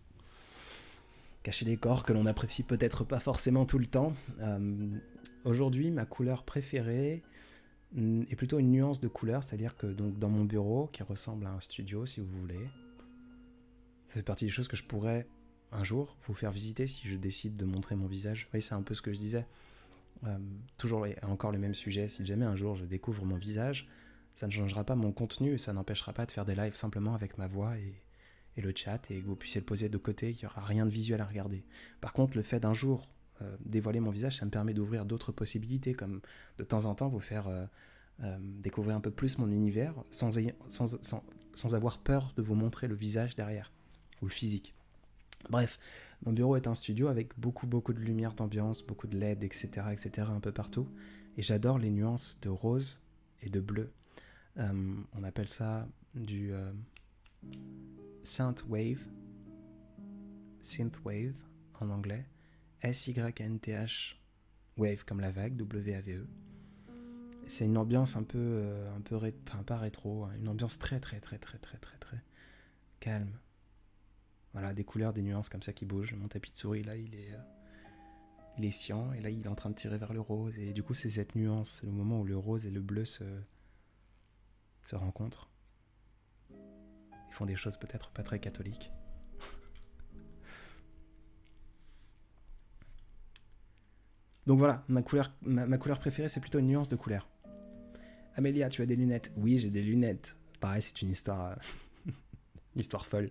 Cacher les corps que l'on apprécie peut-être pas forcément tout le temps. Aujourd'hui, ma couleur préférée est plutôt une nuance de couleur, c'est-à-dire que donc, dans mon bureau, qui ressemble à un studio si vous voulez, ça fait partie des choses que je pourrais un jour vous faire visiter si je décide de montrer mon visage. Oui, c'est un peu ce que je disais. Toujours encore le même sujet, si jamais un jour je découvre mon visage, ça ne changera pas mon contenu, ça n'empêchera pas de faire des lives simplement avec ma voix et le chat, et que vous puissiez le poser de côté, il n'y aura rien de visuel à regarder. Par contre, le fait d'un jour dévoiler mon visage, ça me permet d'ouvrir d'autres possibilités, comme de temps en temps vous faire découvrir un peu plus mon univers, sans avoir peur de vous montrer le visage derrière, ou le physique. Bref, Mon bureau est un studio avec beaucoup de lumière d'ambiance, beaucoup de LED, etc. un peu partout. Et j'adore les nuances de rose et de bleu. On appelle ça du synthwave en anglais. S-Y-N-T-H, wave comme la vague, W-A-V-E. C'est une ambiance un peu enfin pas rétro, hein, une ambiance très calme. Voilà, des couleurs, des nuances comme ça qui bougent. Mon tapis de souris là, il est cyan et là il est en train de tirer vers le rose et du coup c'est cette nuance, c'est le moment où le rose et le bleu se rencontrent. Ils font des choses peut-être pas très catholiques. Donc voilà, ma couleur préférée, c'est plutôt une nuance de couleur. Amélia, tu as des lunettes? Oui, j'ai des lunettes. Pareil, c'est une histoire, une histoire folle.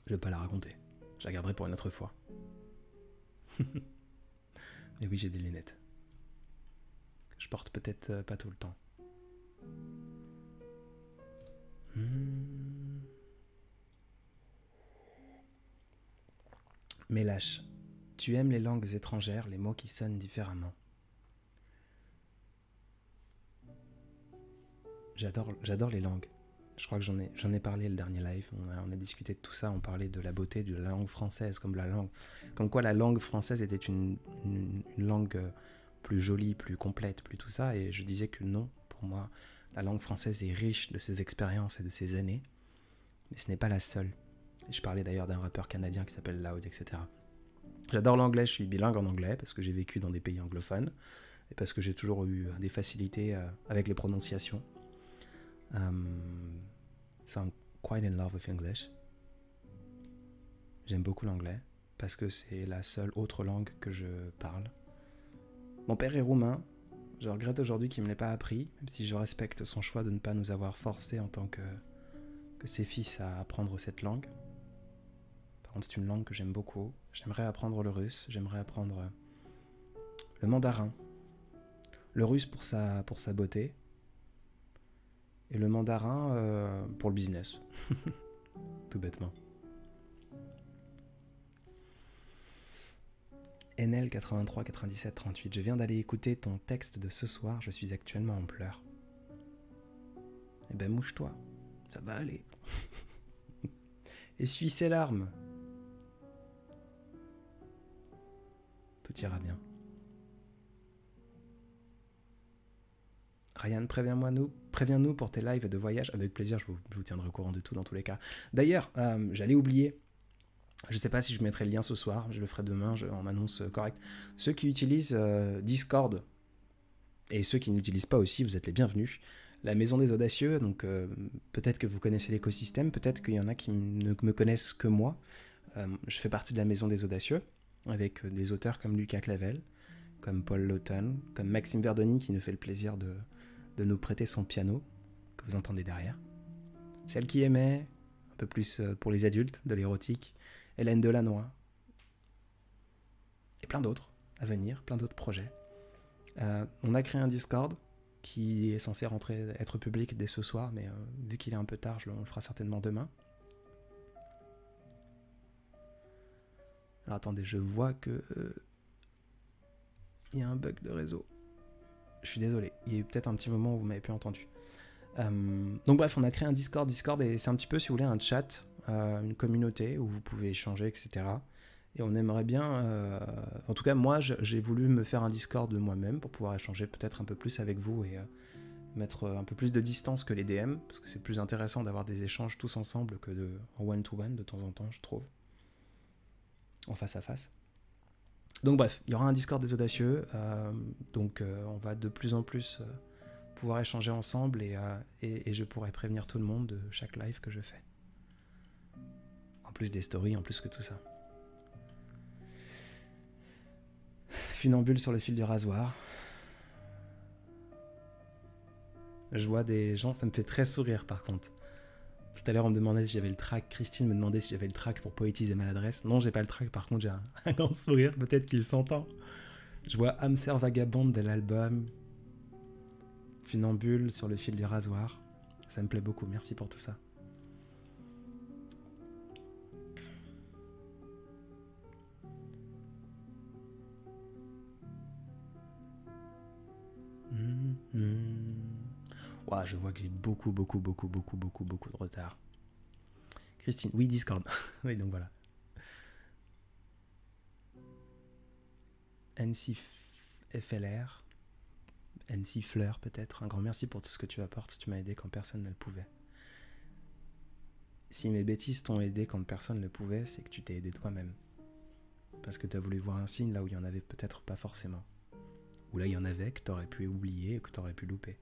Je vais pas la raconter. Je la garderai pour une autre fois. Mais oui, j'ai des lunettes. Je porte peut-être pas tout le temps. Mais lâche. Tu aimes les langues étrangères, les mots qui sonnent différemment. J'adore les langues. Je crois que j'en ai parlé le dernier live. On a discuté de tout ça. On parlait de la beauté de la langue française, comme quoi la langue française était une langue plus jolie, plus complète, plus tout ça. Et je disais que non, pour moi, la langue française est riche de ses expériences et de ses années. Mais ce n'est pas la seule. Et je parlais d'ailleurs d'un rappeur canadien qui s'appelle Loud, etc. J'adore l'anglais, je suis bilingue en anglais parce que j'ai vécu dans des pays anglophones et parce que j'ai toujours eu des facilités avec les prononciations. So I'm quite in love with English. J'aime beaucoup l'anglais parce que c'est la seule autre langue que je parle. Mon père est roumain. Je regrette aujourd'hui qu'il ne me l'ait pas appris, même si je respecte son choix de ne pas nous avoir forcés en tant que ses fils à apprendre cette langue. Par contre, c'est une langue que j'aime beaucoup. J'aimerais apprendre le russe, j'aimerais apprendre le mandarin. Le russe pour sa beauté. Et le mandarin pour le business. Tout bêtement. NL 83 97 38. Je viens d'aller écouter ton texte de ce soir. Je suis actuellement en pleurs. Eh ben mouche-toi. Ça va aller. Essuie ses larmes. Tout ira bien. Ryan, préviens-nous pour tes lives de voyage. Avec plaisir, je vous tiendrai au courant de tout dans tous les cas. D'ailleurs, j'allais oublier. Je ne sais pas si je mettrai le lien ce soir. Je le ferai demain en annonce correcte. Ceux qui utilisent Discord et ceux qui n'utilisent pas aussi, vous êtes les bienvenus. La Maison des Audacieux, donc peut-être que vous connaissez l'écosystème, peut-être qu'il y en a qui ne me connaissent que moi. Je fais partie de la Maison des Audacieux, avec des auteurs comme Lucas Clavel, comme Paul Lawton, comme Maxime Verdoni qui nous fait le plaisir de nous prêter son piano, que vous entendez derrière. Celle qui aimait, un peu plus pour les adultes, de l'érotique, Hélène Delannoy, et plein d'autres à venir, plein d'autres projets. On a créé un Discord qui est censé être public dès ce soir, mais vu qu'il est un peu tard, on le fera certainement demain. Alors attendez, je vois que il y a un bug de réseau. Je suis désolé, il y a eu peut-être un petit moment où vous m'avez plus entendu. Donc bref, on a créé un Discord, et c'est un petit peu, si vous voulez, un chat, une communauté où vous pouvez échanger, etc. Et on aimerait bien... en tout cas, moi, j'ai voulu me faire un Discord de moi-même pour pouvoir échanger peut-être un peu plus avec vous et mettre un peu plus de distance que les DM, parce que c'est plus intéressant d'avoir des échanges tous ensemble que en one-to-one de temps en temps, je trouve. En face à face. Donc bref, il y aura un Discord des Audacieux, donc on va de plus en plus pouvoir échanger ensemble et je pourrai prévenir tout le monde de chaque live que je fais. En plus des stories, en plus que tout ça. Funambule sur le fil du rasoir. Je vois des gens, ça me fait très sourire par contre. Tout à l'heure on me demandait si j'avais le track, Christine me demandait si j'avais le track pour Poétise et Maladresse. Non, j'ai pas le track, par contre j'ai un grand sourire, peut-être qu'il s'entend. Je vois Hamster Vagabonde de l'album. Funambule sur le fil du rasoir. Ça me plaît beaucoup, merci pour tout ça. Ouah, je vois que j'ai beaucoup de retard. Christine, oui, Discord. Oui, donc voilà. NC FLR. NC Fleur, peut-être. Un grand merci pour tout ce que tu apportes. Tu m'as aidé quand personne ne le pouvait. Si mes bêtises t'ont aidé quand personne ne le pouvait, c'est que tu t'es aidé toi-même. Parce que t'as voulu voir un signe là où il y en avait peut-être pas forcément. Ou là il y en avait que t'aurais pu oublier et que t'aurais pu louper.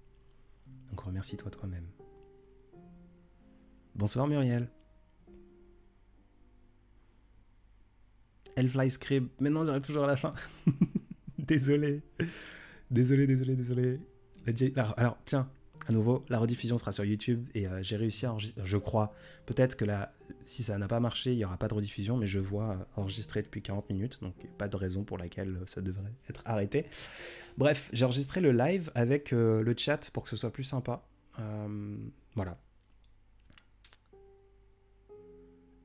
Donc remercie-toi toi-même. Bonsoir Muriel. Elfly Scrib. Mais non, j'arrive toujours à la fin. Désolé. Désolé. Alors, tiens, à nouveau, la rediffusion sera sur YouTube et j'ai réussi à enregistrer, je crois. Peut-être que là, si ça n'a pas marché, il n'y aura pas de rediffusion, mais je vois enregistrer depuis 40 minutes, donc pas de raison pour laquelle ça devrait être arrêté. Bref, j'ai enregistré le live avec le chat pour que ce soit plus sympa. Voilà.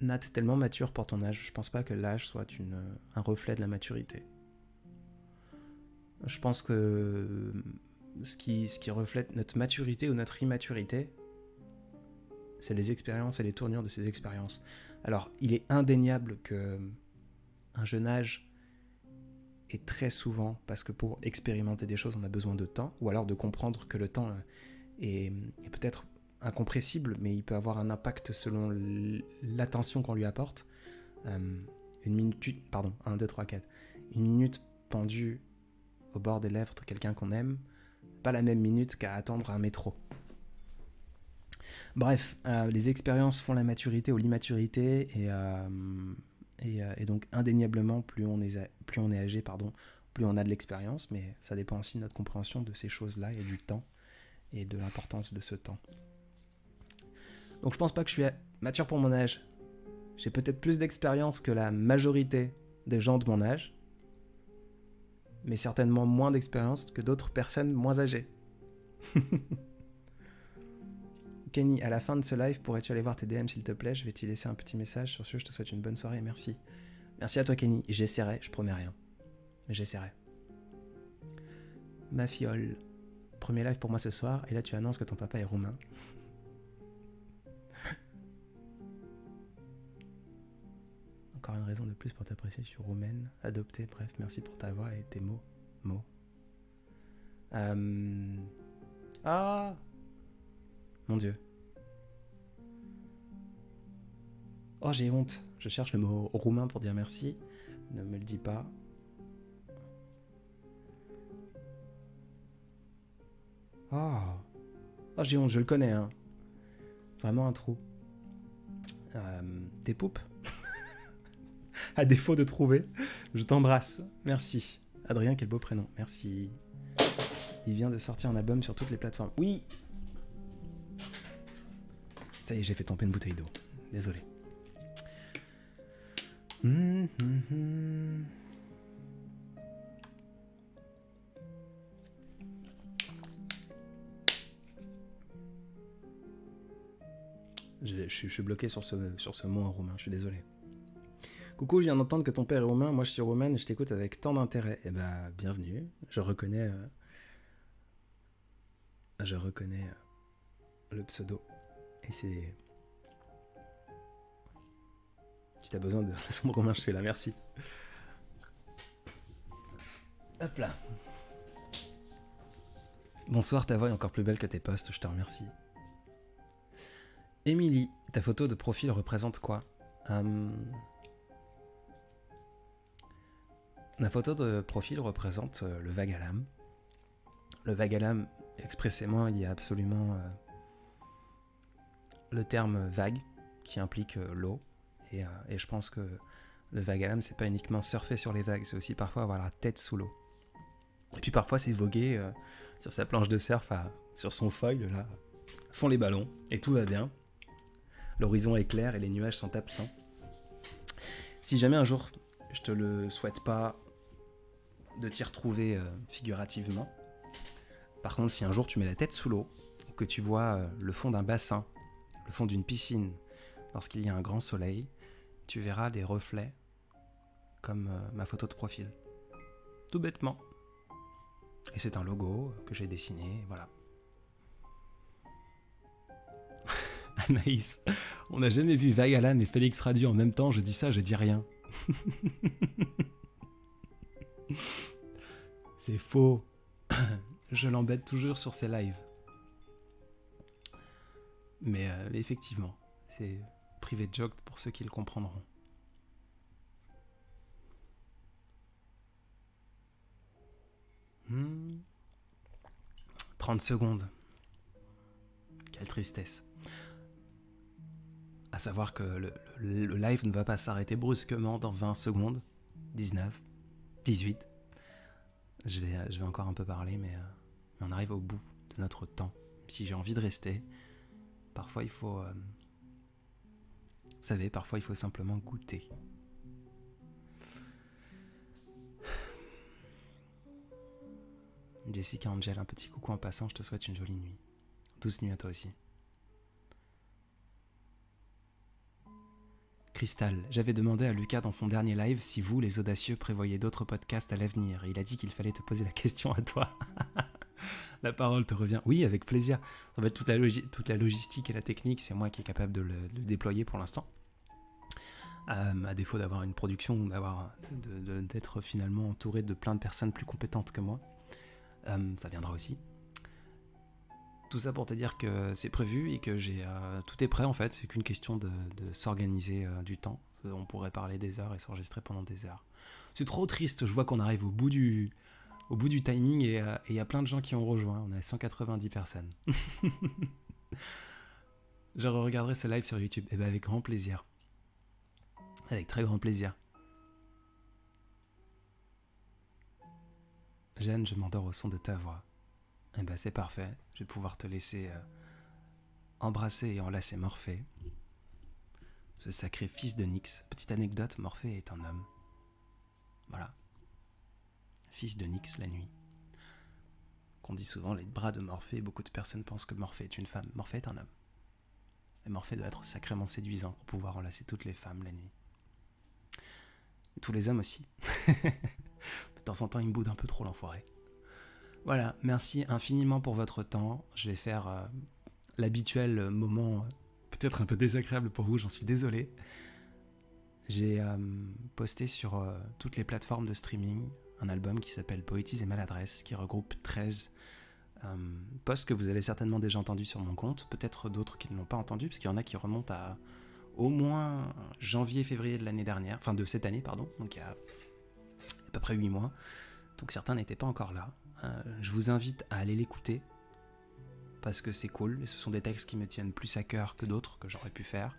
Nat, tellement mature pour ton âge, je pense pas que l'âge soit un reflet de la maturité. Je pense que ce qui reflète notre maturité ou notre immaturité, c'est les expériences et les tournures de ces expériences. Alors, il est indéniable que un jeune âge est très souvent, parce que pour expérimenter des choses, on a besoin de temps, ou alors de comprendre que le temps est peut-être incompressible, mais il peut avoir un impact selon l'attention qu'on lui apporte. Une minute pendue au bord des lèvres de quelqu'un qu'on aime, pas la même minute qu'à attendre un métro. Bref, les expériences font la maturité ou l'immaturité, et donc indéniablement, plus on est âgé, plus on a de l'expérience, mais ça dépend aussi de notre compréhension de ces choses-là et du temps, et de l'importance de ce temps. Donc je pense pas que je suis mature pour mon âge. J'ai peut-être plus d'expérience que la majorité des gens de mon âge, mais certainement moins d'expérience que d'autres personnes moins âgées. Kenny, à la fin de ce live, pourrais-tu aller voir tes DM s'il te plaît? Je vais t'y laisser un petit message. Sur ce, je te souhaite une bonne soirée, merci. Merci à toi Kenny, j'essaierai, je promets rien. Mais j'essaierai. Ma fiole. Premier live pour moi ce soir, et là tu annonces que ton papa est roumain. Encore une raison de plus pour t'apprécier, je suis roumaine, adoptée, bref, merci pour ta voix et tes mots. Ah, mon Dieu. Oh, j'ai honte. Je cherche le mot roumain pour dire merci. Ne me le dis pas. Oh, j'ai honte, je le connais, hein. Vraiment un trou. Tes poupes. À défaut de trouver, je t'embrasse. Merci. Adrien, quel beau prénom. Merci. Il vient de sortir un album sur toutes les plateformes. Oui. Ça y est, j'ai fait tomber une bouteille d'eau. Désolé. Je suis bloqué sur ce mot en roumain, je suis désolé. Coucou, je viens d'entendre que ton père est roumain, moi je suis roumaine et je t'écoute avec tant d'intérêt. Eh ben, bienvenue. Je reconnais le pseudo. Et c'est... Si t'as besoin de leçons de roumain, je suis là, merci. Hop là. Bonsoir, ta voix est encore plus belle que tes posts, je te remercie. Émilie, ta photo de profil représente quoi? Ma photo de profil représente le vague à l'âme. Le vague à l'âme, expressément, il y a absolument le terme vague qui implique l'eau. Et je pense que le vague à l'âme, c'est pas uniquement surfer sur les vagues, c'est aussi parfois avoir la tête sous l'eau. Et puis parfois, c'est voguer sur sa planche de surf, sur son foil, là, font les ballons, et tout va bien. L'horizon est clair et les nuages sont absents. Si jamais un jour, je te le souhaite pas de t'y retrouver figurativement, par contre, si un jour tu mets la tête sous l'eau, ou que tu vois le fond d'un bassin, le fond d'une piscine, lorsqu'il y a un grand soleil, tu verras des reflets comme ma photo de profil. Tout bêtement. Et c'est un logo que j'ai dessiné, voilà. Anaïs, on n'a jamais vu Vagalan et Félix Radio en même temps, je dis ça, je dis rien. C'est faux. Je l'embête toujours sur ses lives. Mais effectivement, c'est privé joke pour ceux qui le comprendront. Hmm. 30 secondes. Quelle tristesse. À savoir que le live ne va pas s'arrêter brusquement dans 20 secondes. 19, 18. Je vais encore un peu parler, mais on arrive au bout de notre temps. Si j'ai envie de rester, parfois il faut... vous savez, parfois il faut simplement goûter. Jessica Angel, un petit coucou en passant, je te souhaite une jolie nuit. Douce nuit à toi aussi. Crystal, j'avais demandé à Lucas dans son dernier live si vous, les audacieux, prévoyez d'autres podcasts à l'avenir. Il a dit qu'il fallait te poser la question à toi. La parole te revient. Oui, avec plaisir. En fait, toute la logistique et la technique, c'est moi qui est capable de le déployer pour l'instant. À défaut d'avoir une production ou d'être finalement entouré de plein de personnes plus compétentes que moi. Ça viendra aussi. Tout ça pour te dire que c'est prévu et que tout est prêt en fait. C'est qu'une question de s'organiser du temps. On pourrait parler des heures et s'enregistrer pendant des heures. C'est trop triste. Je vois qu'on arrive au bout du timing et il y a plein de gens qui ont rejoint. On a 190 personnes. Je regarderai ce live sur YouTube. Et bien avec grand plaisir. Avec très grand plaisir. Jeanne, je m'endors au son de ta voix. Eh ben c'est parfait, je vais pouvoir te laisser embrasser et enlacer Morphée. Ce sacré fils de Nyx. Petite anecdote, Morphée est un homme. Voilà. Fils de Nyx la nuit. Qu'on dit souvent les bras de Morphée, beaucoup de personnes pensent que Morphée est une femme. Morphée est un homme. Et Morphée doit être sacrément séduisant pour pouvoir enlacer toutes les femmes la nuit. Et tous les hommes aussi. De temps en temps, il me boude un peu trop l'enfoiré. Voilà, merci infiniment pour votre temps. Je vais faire l'habituel moment, peut-être un peu désagréable pour vous, j'en suis désolé. J'ai posté sur toutes les plateformes de streaming un album qui s'appelle Poétise et Maladresse, qui regroupe 13 posts que vous avez certainement déjà entendus sur mon compte, peut-être d'autres qui ne l'ont pas entendu, parce qu'il y en a qui remontent à au moins janvier-février de l'année dernière, enfin de cette année, pardon, donc il y a à peu près 8 mois, donc certains n'étaient pas encore là. Je vous invite à aller l'écouter parce que c'est cool et ce sont des textes qui me tiennent plus à cœur que d'autres que j'aurais pu faire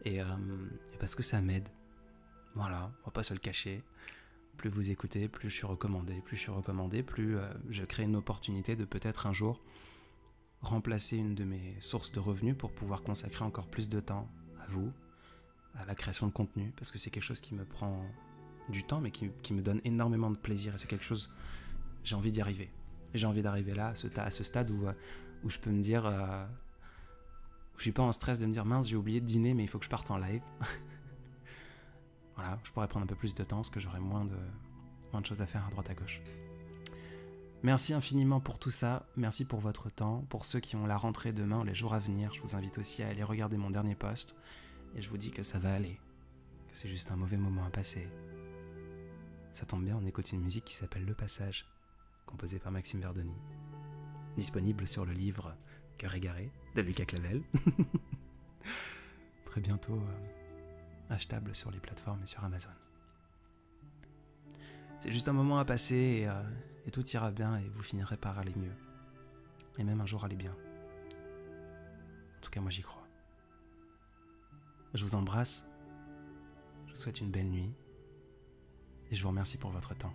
et parce que ça m'aide. Voilà, on va pas se le cacher. Plus vous écoutez, plus je suis recommandé, plus je crée une opportunité de peut-être un jour remplacer une de mes sources de revenus pour pouvoir consacrer encore plus de temps à vous, à la création de contenu, parce que c'est quelque chose qui me prend du temps mais qui me donne énormément de plaisir et c'est quelque chose... J'ai envie d'y arriver. Et j'ai envie d'arriver là, à ce stade où je peux me dire... où je suis pas en stress de me dire mince, j'ai oublié de dîner, mais il faut que je parte en live. Voilà, je pourrais prendre un peu plus de temps parce que j'aurai moins de choses à faire à droite à gauche. Merci infiniment pour tout ça. Merci pour votre temps. Pour ceux qui ont la rentrée demain ou les jours à venir, je vous invite aussi à aller regarder mon dernier post. Et je vous dis que ça va aller. Que c'est juste un mauvais moment à passer. Ça tombe bien, on écoute une musique qui s'appelle Le Passage, composé par Maxime Verdoni, disponible sur le livre Cœur égaré de Lucas Clavel. Très bientôt achetable sur les plateformes et sur Amazon. C'est juste un moment à passer et tout ira bien et vous finirez par aller mieux. Et même un jour aller bien. En tout cas, moi j'y crois. Je vous embrasse, je vous souhaite une belle nuit et je vous remercie pour votre temps.